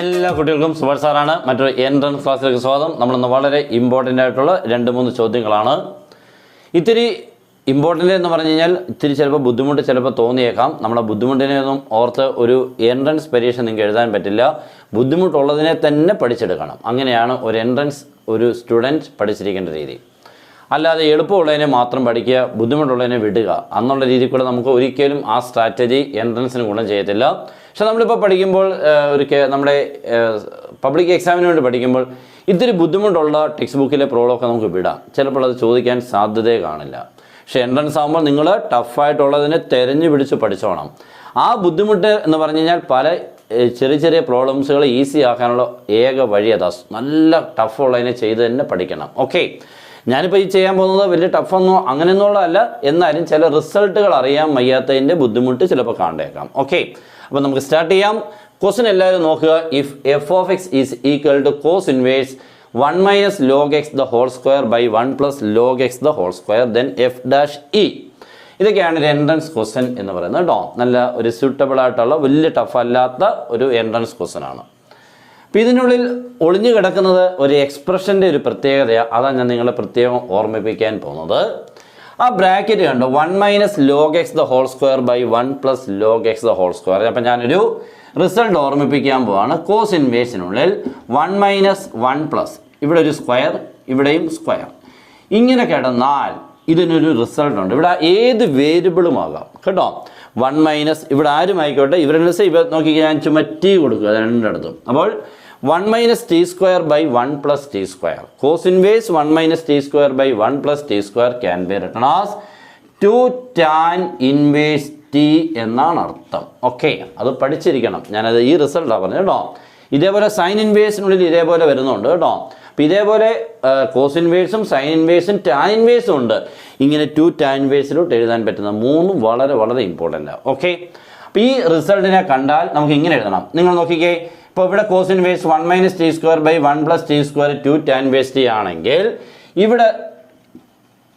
എല്ലാ കുട്ടികൾക്കും സുഭാഷ് സാറാണ്. മറ്റൊരു എൻട്രൻസ് ക്ലാസ്സിലേക്ക് സ്വാഗതം. നമ്മളിന്ന് വളരെ ഇമ്പോർട്ടൻ്റ് ആയിട്ടുള്ള 2-3 ചോദ്യങ്ങളാണ്. ഇത്തിരി ഇമ്പോർട്ടൻ്റ് എന്ന് പറഞ്ഞു കഴിഞ്ഞാൽ ഇത്തിരി ചിലപ്പോൾ ബുദ്ധിമുട്ട് ചിലപ്പോൾ തോന്നിയേക്കാം. നമ്മളെ ബുദ്ധിമുട്ടിനെയൊന്നും ഓർത്ത് ഒരു എൻട്രൻസ് പരീക്ഷ നിങ്ങൾക്ക് എഴുതാൻ പറ്റില്ല. ബുദ്ധിമുട്ടുള്ളതിനെ തന്നെ പഠിച്ചെടുക്കണം. അങ്ങനെയാണ് ഒരു എൻട്രൻസ് ഒരു സ്റ്റുഡൻറ്റ് പഠിച്ചിരിക്കേണ്ട രീതി. അല്ലാതെ എളുപ്പമുള്ളതിനെ മാത്രം പഠിക്കുക, ബുദ്ധിമുട്ടുള്ളതിനെ വിടുക എന്നുള്ള രീതിയിൽ കൂടെ നമുക്ക് ഒരിക്കലും ആ സ്ട്രാറ്റജി എൻട്രൻസിന് ഗുണം ചെയ്യത്തില്ല. പക്ഷെ നമ്മളിപ്പോൾ പഠിക്കുമ്പോൾ നമ്മുടെ പബ്ലിക് എക്സാമിന് വേണ്ടി പഠിക്കുമ്പോൾ ഇത്തിരി ബുദ്ധിമുട്ടുള്ള ടെക്സ്റ്റ് ബുക്കിലെ പ്രോബ്ലമൊക്കെ നമുക്ക് വിടാം. ചിലപ്പോൾ അത് ചോദിക്കാൻ സാധ്യതയെ കാണില്ല. പക്ഷേ എൻട്രൻസ് ആകുമ്പോൾ നിങ്ങൾ ടഫായിട്ടുള്ളതിനെ തിരഞ്ഞു പിടിച്ച് പഠിച്ചോണം. ആ ബുദ്ധിമുട്ട് എന്ന് പറഞ്ഞു കഴിഞ്ഞാൽ പല ചെറിയ ചെറിയ പ്രോബ്ലംസുകൾ ഈസി ആക്കാനുള്ള ഏക വഴി അതാ. നല്ല ടഫുള്ളതിനെ ചെയ്ത് തന്നെ പഠിക്കണം. ഓക്കെ, ഞാനിപ്പോൾ ഈ ചെയ്യാൻ പോകുന്നത് വലിയ ടഫൊന്നും അങ്ങനെയൊന്നുള്ളതല്ല. എന്നാലും ചില റിസൾട്ടുകൾ അറിയാൻ വയ്യാത്തതിൻ്റെ ബുദ്ധിമുട്ട് ചിലപ്പോൾ കണ്ടേക്കാം. ഓക്കെ, അപ്പോൾ നമുക്ക് സ്റ്റാർട്ട് ചെയ്യാം. ക്വസ്റ്റ്യൻ എല്ലാവരും നോക്കുക. If f of x is equal to cos inverse 1 minus log x the whole square by 1 plus log x the whole square then f dash e. ഇതൊക്കെയാണ് ഒരു എൻട്രൻസ് ക്വസ്റ്റ്യൻ എന്ന് പറയുന്നത് കേട്ടോ. നല്ല ഒരു സ്യൂട്ടബിൾ ആയിട്ടുള്ള വലിയ ടഫ് അല്ലാത്ത ഒരു എൻട്രൻസ് ക്വസ്റ്റ്യൻ ആണ്. അപ്പോൾ ഇതിനുള്ളിൽ ഒളിഞ്ഞു കിടക്കുന്നത് ഒരു എക്സ്പ്രഷൻ്റെ ഒരു പ്രത്യേകതയാണ്. അതാണ് ഞാൻ നിങ്ങളെ പ്രത്യേകം ഓർമ്മിപ്പിക്കാൻ പോകുന്നത്. ആ ബ്രാക്കറ്റ് കണ്ടോ, 1 minus log x the whole square by 1 plus log x the whole square. അപ്പം ഞാനൊരു റിസൾട്ട് ഓർമ്മിപ്പിക്കാൻ പോവാണ്. കോസ് ഇൻവേഴ്സിനുള്ളിൽ 1 മൈനസ് 1 പ്ലസ് ഇവിടെ ഒരു സ്ക്വയർ, ഇവിടെയും സ്ക്വയർ, ഇങ്ങനെ കിടന്നാൽ ഇതിനൊരു റിസൾട്ട് ഉണ്ട്. ഇവിടെ ഏത് വേരിയബിളും ആകാം കേട്ടോ. 1 മൈനസ് ഇവിടെ ആരും ആയിക്കോട്ടെ. ഇവർ നോക്കിക്കാൻ ഞാൻ ചുമ്മാ ടി കൊടുക്കുക രണ്ടിടത്തും. അപ്പോൾ 1 minus t square by 1 plus t square. Cos inverse 1 minus t square by 1 plus t square can be written as 2 tan inverse t എന്നാണ് അർത്ഥം. ഓക്കെ, അത് പഠിച്ചിരിക്കണം. ഞാനത് ഈ റിസൾട്ടാണ് പറഞ്ഞത് കേട്ടോ. ഇതേപോലെ സൈൻ ഇൻവേഴ്സിനുള്ളിൽ ഇതേപോലെ വരുന്നുണ്ട് കേട്ടോ. അപ്പോൾ ഇതേപോലെ കോസ് ഇൻവേഴ്സും സൈൻ ഇൻവേഴ്സും ടാൻ ഇൻവേഴ്സും ഉണ്ട്. ഇങ്ങനെ 2 ടാൻ ഇൻവേഴ്സിലോട്ട് എഴുതാൻ പറ്റുന്ന 3 വളരെ വളരെ ഇമ്പോർട്ടൻ്റാണ്. ഓക്കെ, അപ്പോൾ ഈ റിസൾട്ടിനെ കണ്ടാൽ നമുക്ക് ഇങ്ങനെ എഴുതണം. നിങ്ങൾ നോക്കിക്കേ, ഇപ്പോൾ ഇവിടെ cos inverse 1 minus t square by 1 plus t square 2 tan inverse t ആണെങ്കിൽ ഇവിടെ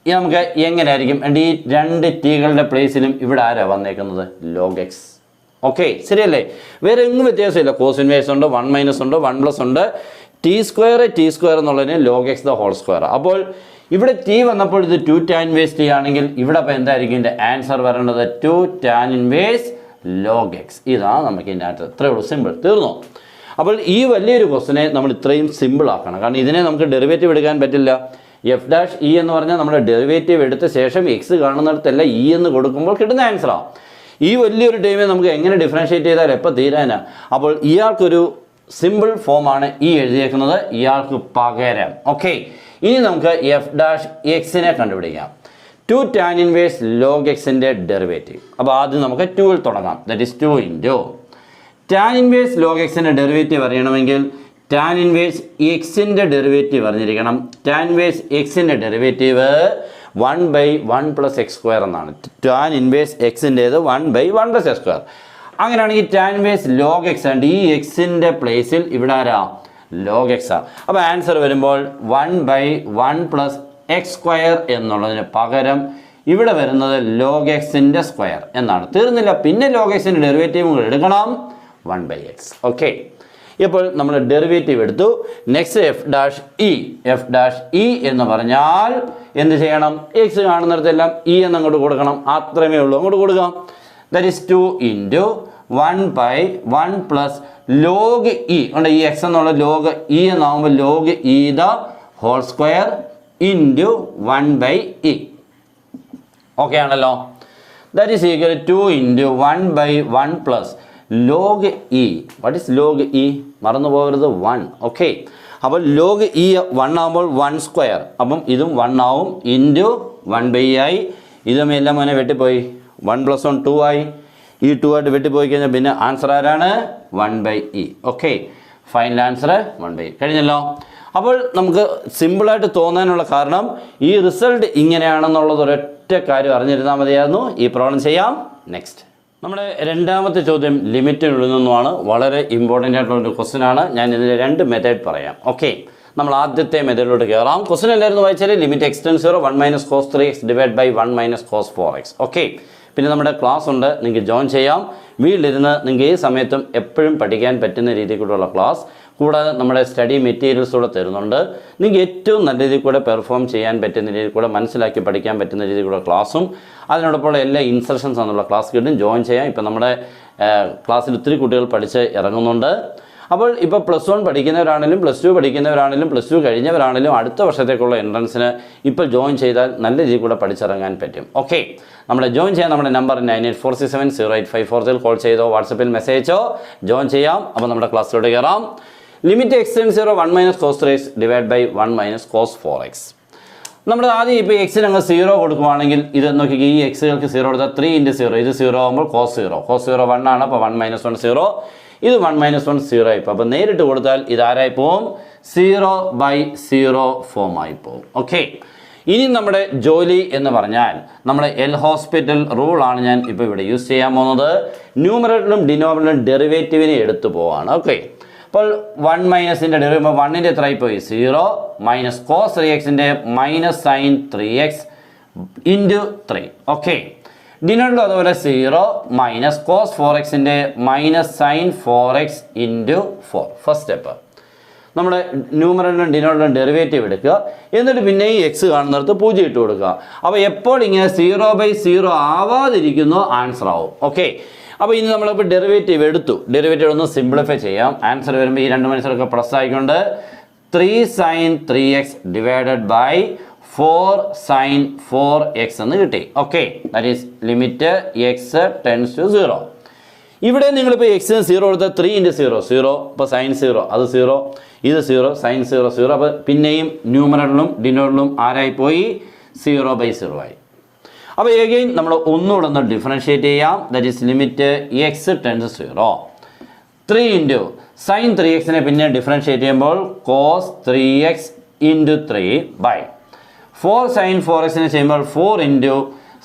നമുക്ക് എങ്ങനെയായിരിക്കും? ഈ 2 ടീകളുടെ പ്ലേസിലും ഇവിടെ ആരാ വന്നേക്കുന്നത്? Log X. ഓക്കെ, ശരിയല്ലേ? വേറെ എങ്ങും വ്യത്യാസമില്ല. കോസ് ഇൻവേഴ്സ് ഉണ്ട്, 1 മൈനസ് ഉണ്ട്, 1 പ്ലസ് ഉണ്ട്. ടി സ്ക്വയർ എന്നുള്ളതിന് log x the whole square. അപ്പോൾ ഇവിടെ ടി വന്നപ്പോൾ ഇത് 2 ടാൻ ഇൻവേഴ്സ് ടി ആണെങ്കിൽ ഇവിടെ അപ്പോൾ എന്തായിരിക്കും ഇതിൻ്റെ ആൻസർ വരേണ്ടത്? 2 ടാൻ ഇൻവേഴ്സ് ലോഗ് എക്സ്. ഇതാണ് നമുക്ക് ഇതിൻ്റെ ആൻസർ. ഇത്രയേ ഉള്ളൂ, സിമ്പിൾ, തീർന്നു. അപ്പോൾ ഈ വലിയൊരു ക്വസ്റ്റിനെ നമ്മൾ ഇത്രയും സിമ്പിൾ ആക്കണം. കാരണം ഇതിനെ നമുക്ക് ഡെറിവേറ്റീവ് എടുക്കാൻ പറ്റില്ല. എഫ് ഡാഷ് ഇ എന്ന് പറഞ്ഞാൽ നമ്മുടെ ഡെറിവേറ്റീവ് എടുത്ത ശേഷം എക്സ് കാണുന്നിടത്തല്ല ഇ എന്ന് കൊടുക്കുമ്പോൾ കിട്ടുന്ന ആൻസറാണ്. ഈ വലിയൊരു ടൈമിൽ നമുക്ക് എങ്ങനെ ഡിഫറൻഷ്യേറ്റ് ചെയ്താൽ എപ്പോൾ തീരാനാണ്? അപ്പോൾ ഇയാൾക്കൊരു സിമ്പിൾ ഫോമാണ് ഈ എഴുതിയേക്കുന്നത്, ഇയാൾക്ക് പകരം. ഓക്കെ, ഇനി നമുക്ക് എഫ് ഡാഷ് എക്സിനെ കണ്ടുപിടിക്കാം. 2 ടാൻ ഇൻവേഴ്സ് ലോഗ് എക്സിൻ്റെ ഡെറിവേറ്റീവ്. അപ്പോൾ ആദ്യം നമുക്ക് 2ൽ തുടങ്ങാം. That is 2 into tan inverse log എക്സിൻ്റെ ഡെറിവേറ്റീവ് അറിയണമെങ്കിൽ ടാൻ ഇൻവേഴ്സ് എക്സിൻ്റെ ഡെറിവേറ്റീവ് അറിഞ്ഞിരിക്കണം. ടാൻ ഇൻവേഴ്സ് എക്സിൻ്റെ derivative 1 by 1 plus x square എന്നാണ്. ടാൻ ഇൻവേഴ്സ് എക്സിൻ്റേത് 1 ബൈ 1 പ്ലസ് എക്സ് സ്ക്വയർ. അങ്ങനെയാണെങ്കിൽ ടാൻ ഇൻവേഴ്സ് ലോഗ് എക്സ് ഉണ്ട്. ഈ എക്സിൻ്റെ പ്ലേസിൽ ഇവിടെ ആരാ? ലോഗ് എക്സ് ആണ്. അപ്പോൾ ആൻസർ വരുമ്പോൾ 1 ബൈ 1 പ്ലസ് എക്സ് സ്ക്വയർ എന്നുള്ളതിന് പകരം ഇവിടെ വരുന്നത് ലോഗ് എക്സിൻ്റെ സ്ക്വയർ എന്നാണ്. തീർന്നില്ല, പിന്നെ ലോഗ് എക്സിൻ്റെ ഡെറിവേറ്റീവ് എടുക്കണം, 1 ബൈ എക്സ്. ഓക്കെ, ഇപ്പോൾ നമ്മൾ ഡെറിവേറ്റീവ് എടുത്തു. Next F dash E. F dash E എന്ന് പറഞ്ഞാൽ എന്ത് ചെയ്യണം? എക്സ് കാണുന്നിടത്തെല്ലാം ഇ എന്ന് അങ്ങോട്ട് കൊടുക്കണം. അത്രമേ ഉള്ളൂ, അങ്ങോട്ട് കൊടുക്കാം. That is 2 into 1 by 1 plus log e ഉണ്ട്. ഈ എക്സ് എന്നുള്ള ലോഗ് ഇ എന്നാകുമ്പോൾ log e the whole square into 1 by e. Okay ആണല്ലോ? That is equal 2 into 1 by 1 plus log e. What is log e? മറന്നു പോകരുത്, 1. Okay, അപ്പോൾ log E 1 ആകുമ്പോൾ 1 square. അപ്പം ഇതും 1 ആവും ഇൻറ്റു 1 ബൈ ആയി. ഇതും എല്ലാം മോനെ വെട്ടിപ്പോയി. 1 പ്ലസ് 1 2 ആയി. ഈ 2 ആയിട്ട് വെട്ടിപ്പോയി കഴിഞ്ഞാൽ പിന്നെ ആൻസർ ആരാണ്? 1 by e. Okay, final answer 1 by കഴിഞ്ഞല്ലോ. അപ്പോൾ നമുക്ക് സിമ്പിളായിട്ട് തോന്നാനുള്ള കാരണം ഈ റിസൾട്ട് ഇങ്ങനെയാണെന്നുള്ളത് ഒരൊറ്റ കാര്യം അറിഞ്ഞിരുന്നാൽ മതിയായിരുന്നു. ഈ പ്രോബ്ലം ചെയ്യാം. നെക്സ്റ്റ് നമ്മുടെ രണ്ടാമത്തെ ചോദ്യം ലിമിറ്റിനുള്ളിൽ നിന്നുമാണ്. വളരെ ഇമ്പോർട്ടൻ്റ് ആയിട്ടുള്ളൊരു ക്വസ്റ്റ്യൻ ആണ്. ഞാൻ ഇതിൻ്റെ 2 മെത്തേഡ് പറയാം. ഓക്കെ, നമ്മൾ ആദ്യത്തെ മെത്തേഡിലോട്ട് കയറാം. ക്വസ്റ്റ്യൻ എല്ലാവരും വായിച്ചാൽ limit x tends 0 1 minus cos 3x divide by 1 minus cos 4x. Okay, പിന്നെ നമ്മുടെ ക്ലാസ് ഉണ്ട്, നിങ്ങൾക്ക് ജോയിൻ ചെയ്യാം. വീട്ടിലിരുന്ന് നിങ്ങൾക്ക് ഈ സമയത്തും എപ്പോഴും പഠിക്കാൻ പറ്റുന്ന രീതിയിൽ കൂടെയുള്ള ക്ലാസ്, കൂടാതെ നമ്മുടെ സ്റ്റഡി മെറ്റീരിയൽസ് കൂടെ തരുന്നുണ്ട്. നിങ്ങൾക്ക് ഏറ്റവും നല്ല രീതിയിൽ കൂടെ പെർഫോം ചെയ്യാൻ പറ്റുന്ന രീതിയിൽ കൂടെ മനസ്സിലാക്കി പഠിക്കാൻ പറ്റുന്ന രീതിയിൽ കൂടെ ക്ലാസ്സും അതിനോടൊപ്പമുള്ള എല്ലാ ഇൻസ്ട്രക്ഷൻസ് എന്നുള്ള ക്ലാസ് കിട്ടും. ജോയിൻ ചെയ്യാം. ഇപ്പം നമ്മുടെ ക്ലാസ്സിൽ ഒത്തിരി കുട്ടികൾ പഠിച്ച് ഇറങ്ങുന്നുണ്ട്. അപ്പോൾ ഇപ്പോൾ +1 പഠിക്കുന്നവരാണെങ്കിലും +2 പഠിക്കുന്നവരാണെങ്കിലും +2 കഴിഞ്ഞവരാണെങ്കിലും അടുത്ത വർഷത്തേക്കുള്ള എൻട്രൻസിന് ഇപ്പോൾ ജോയിൻ ചെയ്താൽ നല്ല രീതിയിൽ കൂടെ പഠിച്ചിറങ്ങാൻ പറ്റും. ഓക്കെ, നമ്മുടെ ജോയിൻ ചെയ്യാൻ നമ്മുടെ നമ്പർ 9846708540 കോൾ ചെയ്തോ വാട്സപ്പിൽ മെസ്സേജ് അയച്ചോ ജോയിൻ ചെയ്യാം. അപ്പോൾ നമ്മുടെ ക്ലാസ്സിലോട്ട് കയറാം. Limit x → 0 1 - cos 3x / 1 - cos 4x. നമ്മുടെ ആദ്യം ഇപ്പോൾ എക്സിന് അങ്ങ് 0 കൊടുക്കുവാണെങ്കിൽ ഇത് നോക്കിക്കോ, ഈ എക്സുകൾക്ക് 0 കൊടുത്താൽ 3 × 0 ഇത് 0 ആകുമ്പോൾ cos 0 1 ആണ്. അപ്പോൾ 1 - 1 0, ഇത് 1 - 1 0 ആയിപ്പോൾ. അപ്പോൾ നേരിട്ട് കൊടുത്താൽ ഇത് ആരായി പോവും? 0/0 ഫോം ആയി പോവും. ഓക്കെ, ഇനി നമ്മുടെ ജോലി എന്ന് പറഞ്ഞാൽ നമ്മുടെ എൽ ഹോസ്പിറ്റൽ റൂളാണ് ഞാൻ ഇപ്പോൾ ഇവിടെ യൂസ് ചെയ്യാൻ പോകുന്നത്. ന്യൂമറേറ്ററിലും ഡിനോമിനേറ്ററിലും ഡെറിവേറ്റീവിനെ എടുത്തു പോവാണ്. ഓക്കെ, അപ്പോൾ 1 - ഡെറിവേറ്റീവ് 1ൻ്റെ എത്ര ആയിപ്പോയി? 0 - cos 3x-ൻ്റെ -sin 3x × 3. Okay, denominator അതുപോലെ 0 - cos 4x-ൻ്റെ -sin 4x × 4. First step നമ്മുടെ ന്യൂമറേറ്ററിലും ഡിനോമിനേറ്ററിലും ഡെറിവേറ്റീവ് എടുക്കുക. എന്നിട്ട് പിന്നെ ഈ എക്സ് കാണുന്നിടത്ത് 0 ഇട്ട് കൊടുക്കുക. അപ്പോൾ എപ്പോൾ ഇങ്ങനെ 0/0 ആവാതിരിക്കുന്നോ ആൻസർ ആവും. ഓക്കെ, അപ്പോൾ ഇനി നമ്മളിപ്പോൾ ഡെറിവേറ്റീവ് എടുത്തു. ഡെറിവേറ്റീവ് ഒന്ന് സിംപ്ലിഫൈ ചെയ്യാം. ആൻസർ വരുമ്പോൾ ഈ രണ്ട് മനസ്സിലൊക്കെ പ്ലസ് ആയിക്കൊണ്ട് 3sin 3x / 4sin 4x എന്ന് കിട്ടി. Okay, that is limit x → 0. ഇവിടെ നിങ്ങളിപ്പോൾ എക്സിന് 0 കൊടുത്താൽ 3 × 0 0, ഇപ്പോൾ sin 0 അത് 0, ഇത് 0 sin 0 0. അപ്പോൾ പിന്നെയും ന്യൂമറേറ്ററിലും ഡിനോമിനേറ്ററിലും ആരായിപ്പോയി? 0/0 ആയി. അപ്പോൾ എഗെയിൻ നമ്മൾ ഒന്നുകൂടെ ഒന്ന് ഡിഫറൻഷ്യേറ്റ് ചെയ്യാം. That is limit x → 0. 3 × sin 3x-നെ പിന്നെ ഡിഫറൻഷ്യേറ്റ് ചെയ്യുമ്പോൾ cos 3x × 3 4 sin 4x-നെ ചെയ്യുമ്പോൾ 4 ×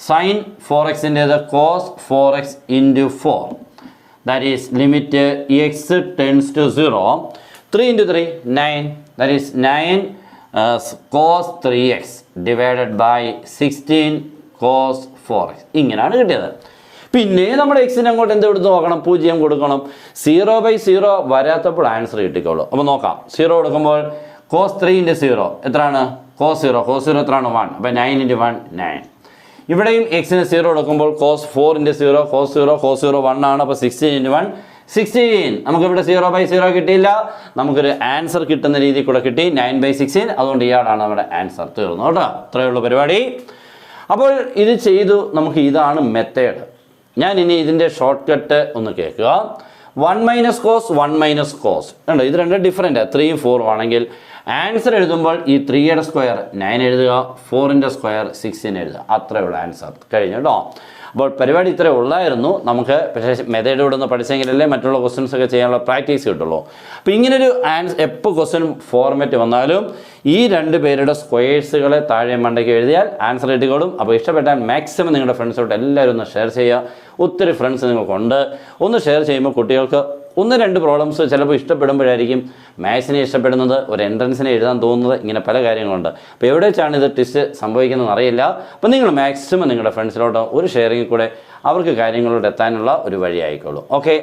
sin 4x-ൻ്റേത് cos 4x × 4. That is limit x → 0. 3 × 3 9, that is 9 cos 3x / 16 cos 4x. ഇങ്ങനെയാണ് കിട്ടിയത്. പിന്നെ നമ്മുടെ എക്സിന് അങ്ങോട്ട് എന്ത് കൊടുത്ത് നോക്കണം? 0 കൊടുക്കണം. 0/0 വരാത്തപ്പോൾ ആൻസർ കിട്ടിക്കോളൂ. അപ്പോൾ നോക്കാം. 0 കൊടുക്കുമ്പോൾ cos 3 × 0 എത്രയാണ്? cos 0 എത്രയാണ്? 1. അപ്പോൾ 9 × 1 9. ഇവിടെയും എക്സിന് 0 കൊടുക്കുമ്പോൾ cos 4 × 0 cos 0 1 ആണ്. അപ്പോൾ 16 × 1 16. നമുക്കിവിടെ 0/0 കിട്ടിയില്ല. നമുക്കൊരു ആൻസർ കിട്ടുന്ന രീതിയിൽ കൂടെ കിട്ടി 9/16. അതുകൊണ്ട് ഇയാളാണ് നമ്മുടെ ആൻസർ. തീർന്നു കേട്ടോ. അത്രയേ ഉള്ളൂ പരിപാടി. അപ്പോൾ ഇത് ചെയ്തു. നമുക്ക് ഇതാണ് മെത്തേഡ്. ഞാൻ ഇനി ഇതിൻ്റെ ഷോർട്ട് കട്ട് ഒന്ന് കേൾക്കുക. 1 - cos 1 - cos കണ്ടോ, ഇത് രണ്ടും ഡിഫറൻറ്റ്. 3 4 ആണെങ്കിൽ ആൻസർ എഴുതുമ്പോൾ ഈ 3യുടെ സ്ക്വയർ 9 എഴുതുക, 4ൻ്റെ സ്ക്വയർ 16 എഴുതുക. അത്രയുള്ള ആൻസർ കഴിഞ്ഞു കേട്ടോ. അപ്പോൾ പരിപാടി ഇത്രേ ഉള്ളായിരുന്നു. നമുക്ക് പക്ഷേ മെത്തേഡ് ഇവിടെ നിന്ന് പഠിച്ചെങ്കിലല്ലേ മറ്റുള്ള ക്വസ്റ്റ്യൻസ് ഒക്കെ ചെയ്യാനുള്ള പ്രാക്ടീസ് കിട്ടുള്ളൂ. അപ്പോൾ ഇങ്ങനൊരു എപ്പോൾ ക്വസ്റ്റ്യൻ ഫോർമാറ്റ് വന്നാലും ഈ 2 പേരുടെ സ്ക്വയേഴ്സുകളെ താഴെ മണ്ടയ്ക്ക് എഴുതിയാൽ ആൻസർ കിട്ടിക്കോളും. അപ്പോൾ ഇഷ്ടപ്പെട്ടാൽ മാക്സിമം നിങ്ങളുടെ ഫ്രണ്ട്സോട്ട് എല്ലാവരും ഒന്ന് ഷെയർ ചെയ്യുക. ഒത്തിരി ഫ്രണ്ട്സ് നിങ്ങൾക്കുണ്ട്. ഒന്ന് ഷെയർ ചെയ്യുമ്പോൾ കുട്ടികൾക്ക് 1-2 പ്രോബ്ലംസ് ചിലപ്പോൾ ഇഷ്ടപ്പെടുമ്പോഴായിരിക്കും മാത്സിനെ ഇഷ്ടപ്പെടുന്നത്, ഒരു എൻട്രൻസിനെ എഴുതാൻ തോന്നുന്നത്. ഇങ്ങനെ പല കാര്യങ്ങളുണ്ട്. അപ്പോൾ എവിടെ വെച്ചാണ് ഇത് ട്വിസ്റ്റ് സംഭവിക്കുന്നതെന്ന് അറിയില്ല. അപ്പോൾ നിങ്ങൾ മാക്സിമം നിങ്ങളുടെ ഫ്രണ്ട്സിലോട്ട് ഒരു ഷെയറിങ്ങിൽ കൂടെ അവർക്ക് കാര്യങ്ങളോട് എത്താനുള്ള ഒരു വഴി ആയിക്കോളൂ. ഓക്കെ.